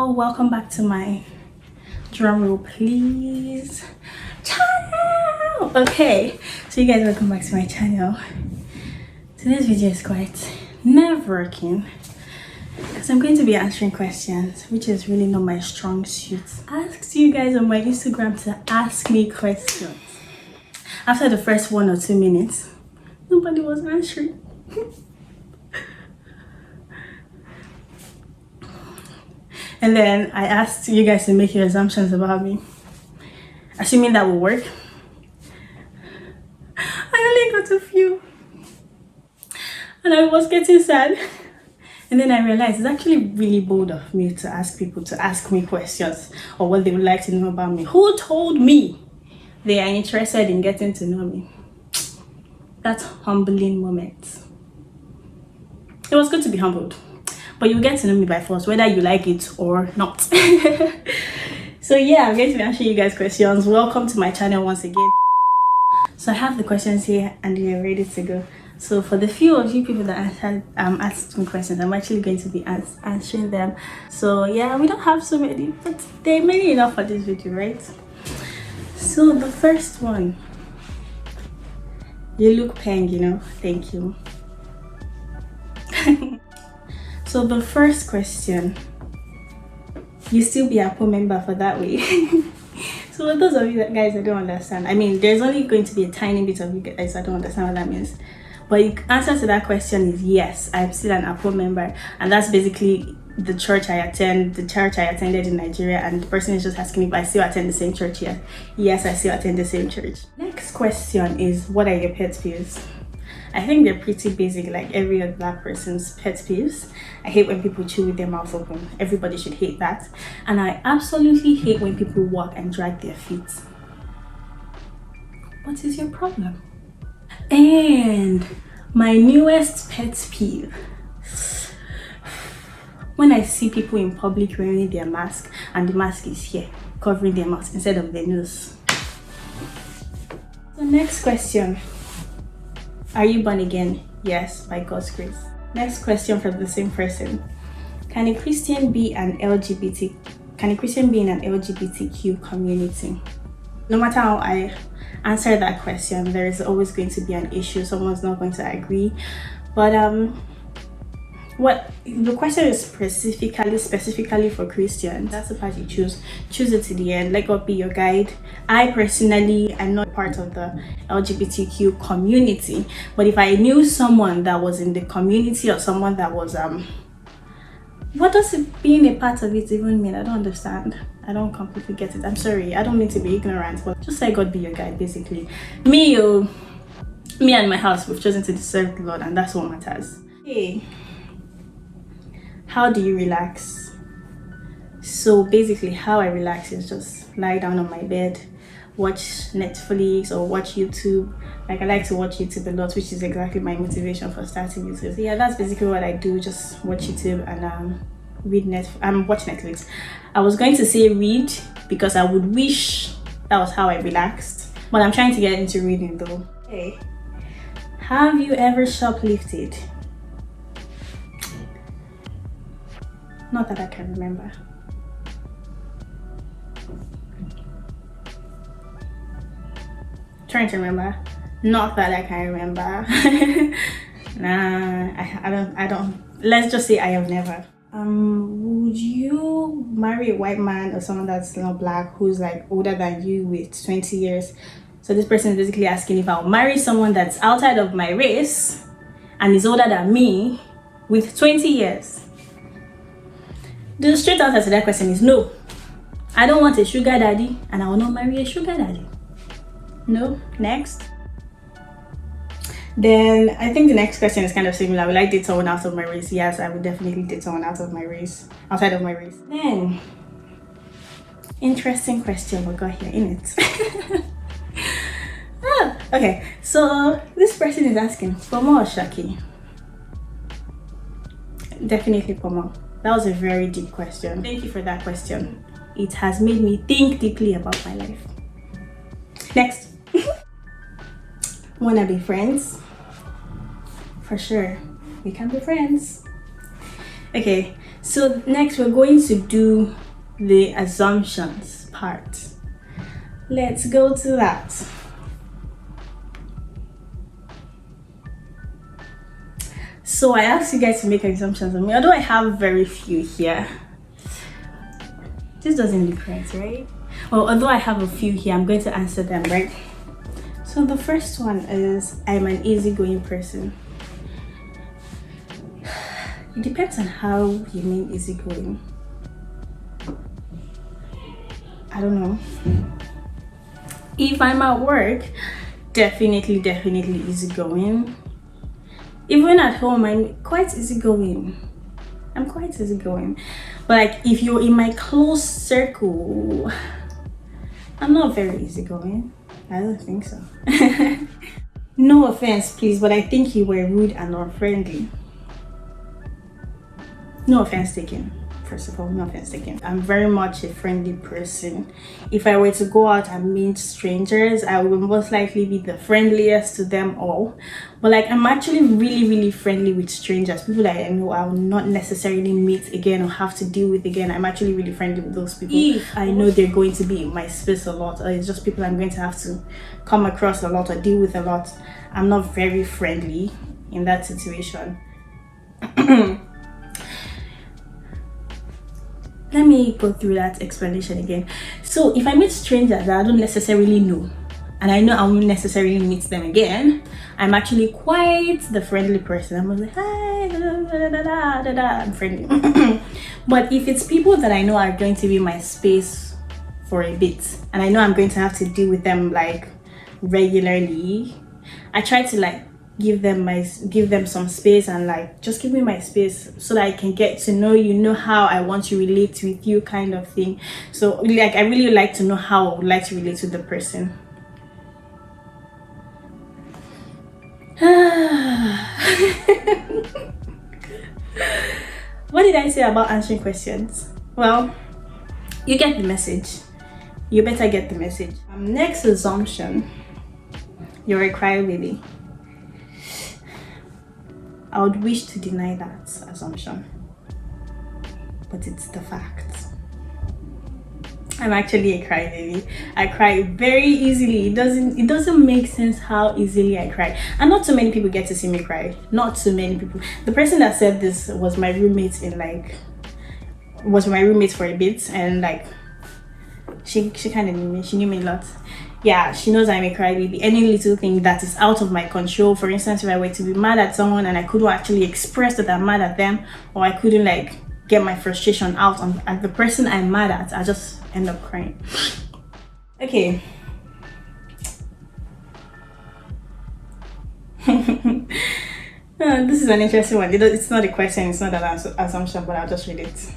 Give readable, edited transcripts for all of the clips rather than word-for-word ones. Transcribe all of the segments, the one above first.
Hello, welcome back to my drum roll please channel. Okay, so you guys, welcome back to my channel. Today's video is quite nerve-wracking because I'm going to be answering questions, which is really not my strong suit. I asked you guys on my Instagram to ask me questions. After the first 1 or 2 minutes, nobody was answering. And then I asked you guys to make your assumptions about me, assuming that will work. I only got a few, and I was getting sad. And then I realized it's actually really bold of me to ask people to ask me questions or what they would like to know about me. Who told me they are interested in getting to know me? That humbling moment. It was good to be humbled, but you get to know me by force, whether you like it or not. So yeah, I'm going to be answering you guys questions. Welcome to my channel once again. So I have the questions here and you're ready to go. So for the few of you people that asked me questions, I'm actually going to be answering them. So yeah, we don't have so many, but they're many enough for this video, right? So the first one, you look peng, you know, thank you. So the first question, you still be a Apple member for that way? So for those of you guys that don't understand, I mean, there's only going to be a tiny bit of you guys that don't understand what that means. But the answer to that question is yes, I'm still an Apple member, and that's basically the church I attend, the church I attended in Nigeria, and the person is just asking me if I still attend the same church here. Yes, I still attend the same church. Next question is, what are your pet peeves? I think they're pretty basic, like every other black person's pet peeves. I hate when people chew with their mouth open. Everybody should hate that. And I absolutely hate when people walk and drag their feet. What is your problem? And my newest pet peeve, when I see people in public wearing their mask and the mask is here, covering their mouth instead of their nose. So next question. Are you born again? Yes, by God's grace. Next question from the same person. Can a Christian be in an LGBTQ community? No matter how I answer that question, there is always going to be an issue. Someone's not going to agree. But what the question is specifically for Christians. That's the part you choose it to the end. Let God be your guide. I personally am not part of the LGBTQ community, but if I knew someone that was in the community or someone that was what does it being a part of it even mean? I don't understand. I don't completely get it. I'm sorry, I don't mean to be ignorant, but just let God be your guide. Basically, me and my house, we've chosen to serve the Lord, and that's what matters. Hey, how do you relax? So basically how I relax is just lie down on my bed, watch Netflix or watch YouTube. Like I like to watch YouTube a lot, which is exactly my motivation for starting YouTube. So yeah, that's basically what I do, just watch YouTube and watch Netflix. I was going to say read because I would wish that was how I relaxed, but I'm trying to get into reading though. Hey, have you ever shoplifted? Not that I can remember. Trying to remember. Not that I can remember. Nah, I don't. Let's just say I have never. Would you marry a white man or someone that's not black who's like older than you with 20 years? So this person is basically asking if I'll marry someone that's outside of my race and is older than me with 20 years. The straight answer to that question is no. I don't want a sugar daddy and I will not marry a sugar daddy. No. Next. Then I think the next question is kind of similar. Will I date someone out of my race? Yes, I would definitely date someone outside of my race. Then, interesting question we got here, innit? Okay, so this person is asking, Pomo or Shaki? Definitely Pomo. That was a very deep question. Thank you for that question. It has made me think deeply about my life. Next. Wanna be friends? For sure, we can be friends. Okay, so next we're going to do the assumptions part. Let's go to that. So I asked you guys to make assumptions on me, although I have very few here. This doesn't look right? Well, although I have a few here, I'm going to answer them, right? So the first one is, I'm an easygoing person. It depends on how you mean easygoing. I don't know. If I'm at work, definitely easygoing. Even at home, I'm quite easygoing. But like, if you're in my close circle, I'm not very easygoing. I don't think so. No offense, please, but I think you were rude and unfriendly. No offense taken. First of all, no offense taken. I'm very much a friendly person. If I were to go out and meet strangers, I would most likely be the friendliest to them all. But like, I'm actually really friendly with strangers. People that I know I will not necessarily meet again or have to deal with again. I'm actually really friendly with those people. If I know they're going to be in my space a lot, or it's just people I'm going to have to come across a lot or deal with a lot, I'm not very friendly in that situation. Let me go through that explanation again. So if I meet strangers that I don't necessarily know, and I know I won't necessarily meet them again, I'm actually quite the friendly person. I'm like, hi, I'm friendly. But if it's people that I know are going to be in my space for a bit, and I know I'm going to have to deal with them like regularly, I try to like give them some space and like just give me my space so that I can get to know how I want to relate with you, kind of thing. So like, I really like to know how I would like to relate with the person. What did I say about answering questions? Well, you get the message. You better get the message. Next assumption, you're a crybaby. I would wish to deny that assumption, but it's the fact. I'm actually a crybaby. I cry very easily. It doesn't make sense how easily I cry. And not too many people get to see me cry. Not too many people. The person that said this was my roommate for a bit, and like she kind of knew me. She knew me a lot. Yeah, she knows I'm a crybaby. Any little thing that is out of my control, for instance, if I were to be mad at someone and I couldn't actually express that I'm mad at them, or I couldn't like get my frustration out at the person I'm mad at, I just end up crying. Okay. This is an interesting one. It's not a question, it's not an assumption, but I'll just read it.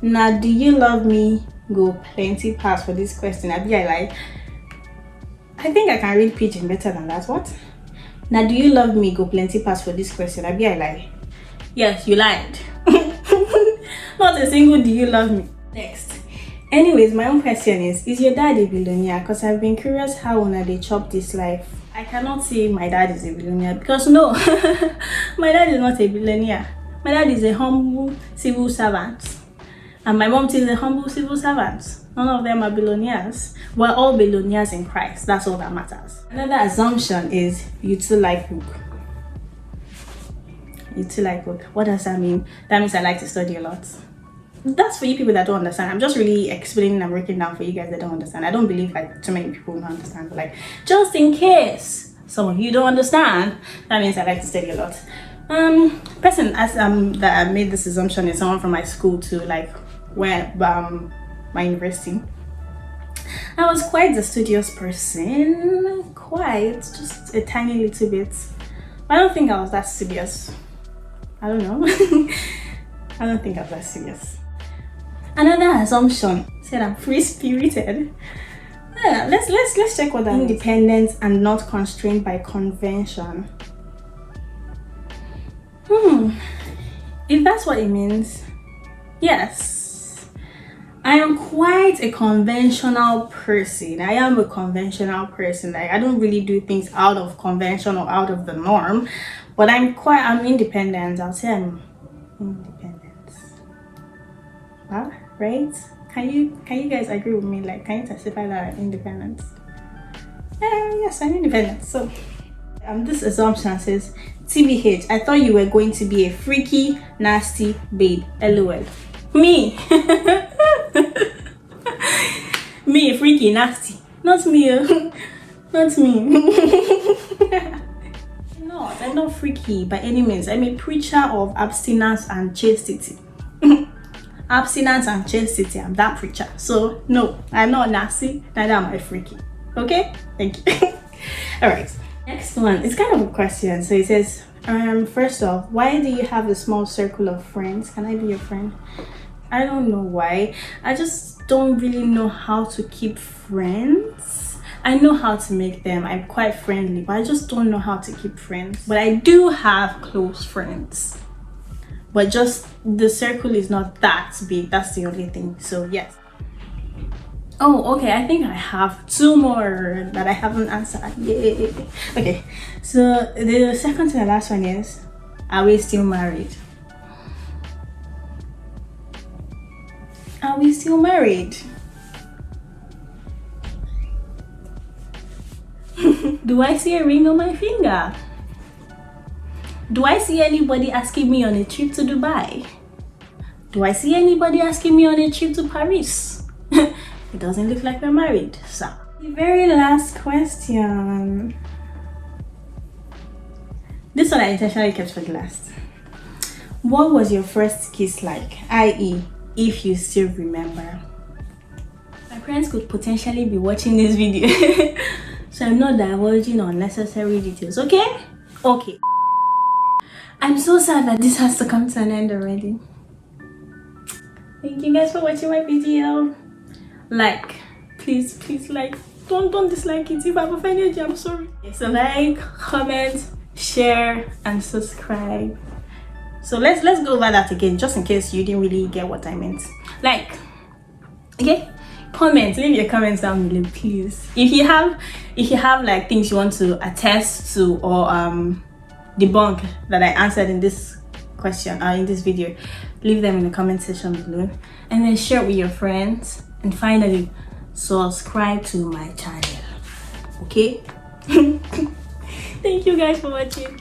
Now, do you love me? Go plenty pass for this question. I think I can read pidgin better than that. What? Now, do you love me? Go plenty pass for this question. I lie. Yes, you lied. Not a single do you love me. Next. Anyways, my own question is your dad a billionaire? Because I've been curious how they chop this life. I cannot say my dad is a billionaire because no, my dad is not a billionaire. My dad is a humble civil servant. And my mom is a humble civil servant. None of them are billionaires. We're all billionaires in Christ. That's all that matters. Another assumption is you too like book. You too like book. What does that mean? That means I like to study a lot. That's for you people that don't understand. I'm just really explaining and breaking down for you guys that don't understand. I don't believe like too many people don't understand. But like, just in case some of you don't understand, that means I like to study a lot. Person that I made this assumption is someone from my school too, like where my university. I was quite the studious person, just a tiny little bit. I don't think I was that serious. I don't know. I don't think I was that serious. Another assumption said I'm free-spirited. Yeah, let's check what that means. Independent and not constrained by convention. If that's what it means, yes. I am quite a conventional person. I am a conventional person. Like, I don't really do things out of convention or out of the norm, but I'm independent. I'll say I'm Independence. Huh? Right? Can you guys agree with me? Like, can you testify that I'm independent? Yes, I'm independent. So this assumption says, TBH, I thought you were going to be a freaky, nasty babe. LOL. Me. Me, freaky, nasty. Not me. Not me. I'm not freaky by any means. I'm a preacher of abstinence and chastity. Abstinence and chastity. I'm that preacher. So no, I'm not nasty, neither am I freaky. Okay? Thank you. Alright. Next one. It's kind of a question. So it says, first off, why do you have a small circle of friends? Can I be your friend? I don't know why. I just don't really know how to keep friends. I know how to make them. I'm quite friendly, but I just don't know how to keep friends. But I do have close friends. But just the circle is not that big. That's the only thing. So yes. Oh, okay. I think I have 2 more that I haven't answered. Yay. Okay. So the second to the last one is, are we still married? Are we still married? Do I see a ring on my finger? Do I see anybody asking me on a trip to Dubai? Do I see anybody asking me on a trip to Paris? It doesn't look like we're married. So, the very last question. This one I intentionally kept for the last. What was your first kiss like? I.e., if you still remember. My friends could potentially be watching this video. So I'm not divulging unnecessary details, okay? Okay. I'm so sad that this has to come to an end already. Thank you guys for watching my video. Like, please like. Don't dislike it. If I've offended you, I'm sorry. So like, comment, share, and subscribe. So let's go over that again, just in case you didn't really get what I meant. Like, okay? Comment, leave your comments down below, please. If you have like things you want to attest to or debunk that I answered in this question or in this video, leave them in the comment section below, and then share it with your friends, and finally subscribe to my channel. Okay. Thank you guys for watching.